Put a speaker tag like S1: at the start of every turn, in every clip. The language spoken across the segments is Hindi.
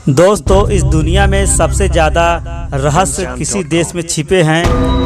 S1: दोस्तों, इस दुनिया में सबसे ज़्यादा रहस्य किसी देश में छिपे हैं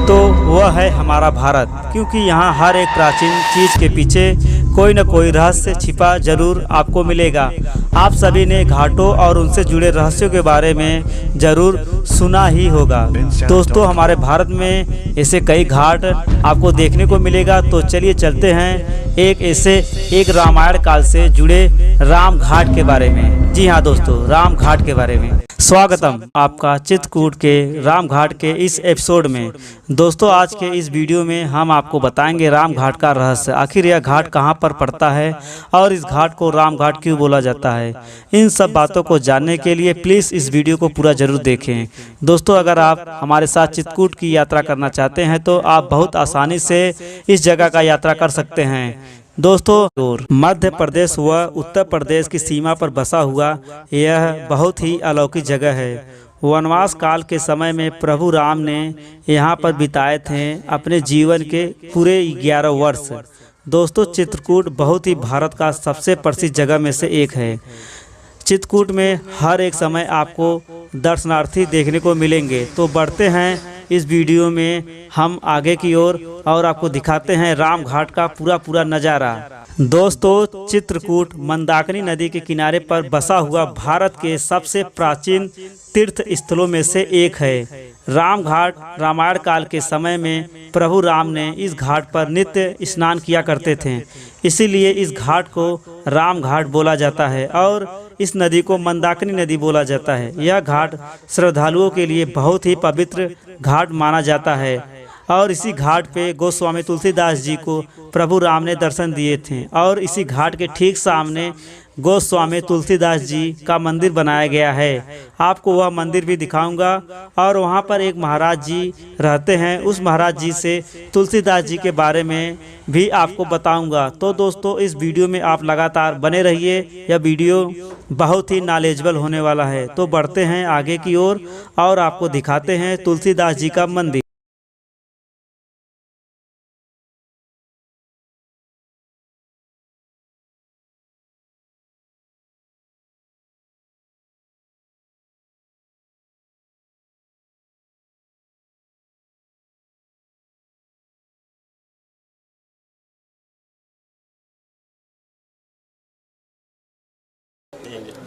S1: तो वह है हमारा भारत, क्योंकि यहाँ हर एक प्राचीन चीज़ के पीछे कोई न कोई रहस्य छिपा जरूर आपको मिलेगा। आप सभी ने घाटों और उनसे जुड़े रहस्यों के बारे में ज़रूर सुना ही होगा। दोस्तों, हमारे भारत में ऐसे कई घाट आपको देखने को मिलेगा। तो चलिए चलते हैं एक रामायण काल से जुड़े राम घाट के बारे में। जी हाँ दोस्तों, राम घाट के बारे में स्वागतम आपका चित्रकूट के राम घाट के इस एपिसोड में। दोस्तों, आज के इस वीडियो में हम आपको बताएंगे राम घाट का रहस्य। आखिर यह घाट कहाँ पर पड़ता है और इस घाट को राम घाट क्यों बोला जाता है। इन सब बातों को जानने के लिए प्लीज़ इस वीडियो को पूरा जरूर देखें। दोस्तों, अगर आप हमारे साथ चित्रकूट की यात्रा करना चाहते हैं तो आप बहुत आसानी से इस जगह का यात्रा कर सकते हैं। दोस्तों, मध्य प्रदेश व उत्तर प्रदेश की सीमा पर बसा हुआ यह बहुत ही अलौकिक जगह है। वनवास काल के समय में प्रभु राम ने यहाँ पर बिताए थे अपने जीवन के पूरे 11 वर्ष। दोस्तों, चित्रकूट बहुत ही भारत का सबसे प्रसिद्ध जगह में से एक है। चित्रकूट में हर एक समय आपको दर्शनार्थी देखने को मिलेंगे। तो बढ़ते हैं इस वीडियो में हम आगे की ओर और आपको दिखाते हैं राम घाट का पूरा नज़ारा। दोस्तों, चित्रकूट मंदाकिनी नदी के किनारे पर बसा हुआ भारत के सबसे प्राचीन तीर्थ स्थलों में से एक है। राम घाट रामायण काल के समय में प्रभु राम ने इस घाट पर नित्य स्नान किया करते थे, इसीलिए इस घाट को राम घाट बोला जाता है और इस नदी को मंदाकिनी नदी बोला जाता है। यह घाट श्रद्धालुओं के लिए बहुत ही पवित्र घाट माना जाता है और इसी घाट पे गोस्वामी तुलसीदास जी को प्रभु राम ने दर्शन दिए थे और इसी घाट के ठीक सामने गोस्वामी तुलसीदास जी का मंदिर बनाया गया है। आपको वह मंदिर भी दिखाऊंगा और वहां पर एक महाराज जी रहते हैं। उस महाराज जी से तुलसीदास जी के बारे में भी आपको बताऊंगा। तो दोस्तों, इस वीडियो में आप लगातार बने रहिए। यह वीडियो बहुत ही नॉलेजेबल होने वाला है। तो बढ़ते हैं आगे की ओर और आपको दिखाते हैं तुलसीदास जी का मंदिर।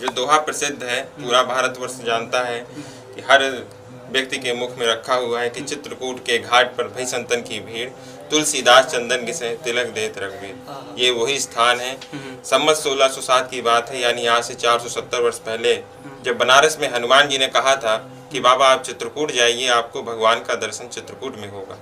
S2: जो दोहा प्रसिद्ध है, पूरा भारतवर्ष जानता है कि हर व्यक्ति के मुख में रखा हुआ है कि चित्रकूट के घाट पर भई संतन की भीड़, तुलसीदास चंदन घिसे तिलक देत रघुवीर। ये वही स्थान है। संवत 1607 की बात है, यानी आज से 470 वर्ष पहले, जब बनारस में हनुमान जी ने कहा था कि बाबा आप चित्रकूट जाइए, आपको भगवान का दर्शन चित्रकूट में होगा।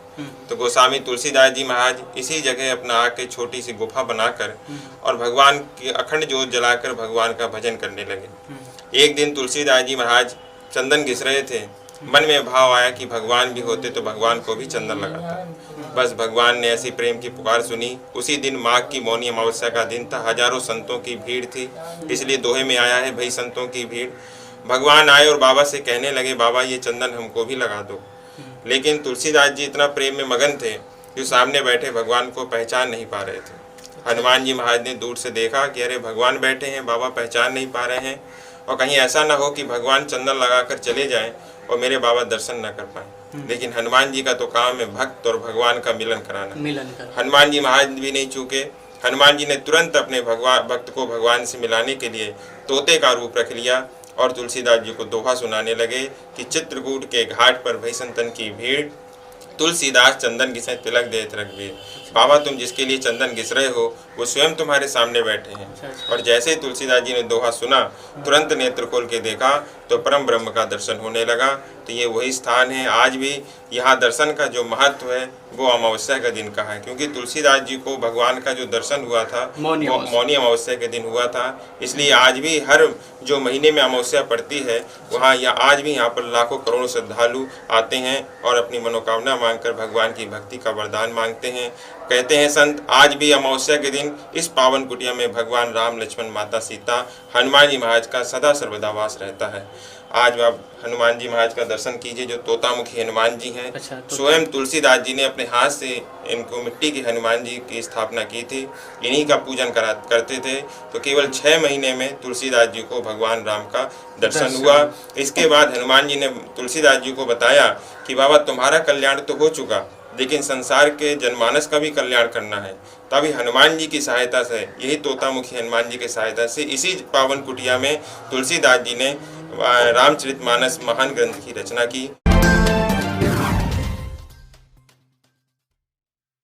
S2: तो गोस्वामी तुलसीदास जी महाराज इसी जगह अपना आके छोटी सी गुफा बनाकर और भगवान की अखंड जोत जलाकर भगवान का भजन करने लगे। एक दिन तुलसीदास जी महाराज चंदन घिस रहे थे। मन में भाव आया कि भगवान भी होते तो भगवान को भी चंदन लगाता। बस भगवान ने ऐसी प्रेम की पुकार सुनी। उसी दिन माघ की मौनी अमावस्या का दिन था। हजारों संतों की भीड़ थी, इसलिए दोहे में आया है भई संतों की भीड़। भगवान आए और बाबा से कहने लगे, बाबा ये चंदन हमको भी लगा दो। लेकिन तुलसीदास जी इतना प्रेम में मगन थे कि सामने बैठे भगवान को पहचान नहीं पा रहे थे। हनुमान जी महाराज ने दूर से देखा कि अरे भगवान बैठे हैं, बाबा पहचान नहीं पा रहे हैं, और कहीं ऐसा ना हो कि भगवान चंदन लगाकर चले जाएं और मेरे बाबा दर्शन न कर पाए। लेकिन हनुमान जी का तो काम है भक्त और भगवान का मिलन कराना। हनुमान जी महाराज भी नहीं चूके। हनुमान जी ने तुरंत अपने भक्त को भगवान से मिलाने के लिए तोते का रूप रख लिया और तुलसीदास जी को दोहा सुनाने लगे कि चित्रकूट के घाट पर भई संतन की भीड़, तुलसीदास चंदन घिसे तिलक देत रघुवीर। बाबा तुम जिसके लिए चंदन घिस रहे हो वो स्वयं तुम्हारे सामने बैठे हैं। और जैसे ही तुलसीदास जी ने दोहा सुना, तुरंत नेत्र खोल के देखा तो परम ब्रह्म का दर्शन होने लगा। तो ये वही स्थान है। आज भी यहाँ दर्शन का जो महत्व है वो अमावस्या का दिन का है, क्योंकि तुलसीदास जी को भगवान का जो दर्शन हुआ था मौनी अमावस्या के दिन हुआ था। इसलिए आज भी हर जो महीने में अमावस्या पड़ती है वहाँ आज भी यहाँ पर लाखों करोड़ों श्रद्धालु आते हैं और अपनी मनोकामना मांगकर भगवान की भक्ति का वरदान मांगते हैं। कहते हैं संत, आज भी अमावस्या के दिन लेकिन इस पावन कुटिया में भगवान राम, लक्ष्मण, माता सीता, हनुमान जी महाराज का सदा सर्वदा वास रहता है। आज आप हनुमान जी महाराज का दर्शन कीजिए, जो तोतामुखी हनुमान जी हैं।
S1: अच्छा,
S2: स्वयं तुलसीदास जी ने अपने हाथ से इनको मिट्टी के हनुमान जी की स्थापना की थी, इन्हीं का पूजन करते थे। तो केवल 6 महीने में तुलसीदास जी को भगवान राम का दर्शन हुआ। इसके बाद हनुमान जी ने तुलसीदास जी को बताया कि बाबा तुम्हारा कल्याण तो हो चुका, लेकिन संसार के जनमानस का भी कल्याण करना है। तभी हनुमान जी की सहायता से, यही तोतामुखी हनुमान जी की सहायता से, इसी पावन कुटिया में तुलसीदास जी ने रामचरितमानस महान ग्रंथ की रचना की।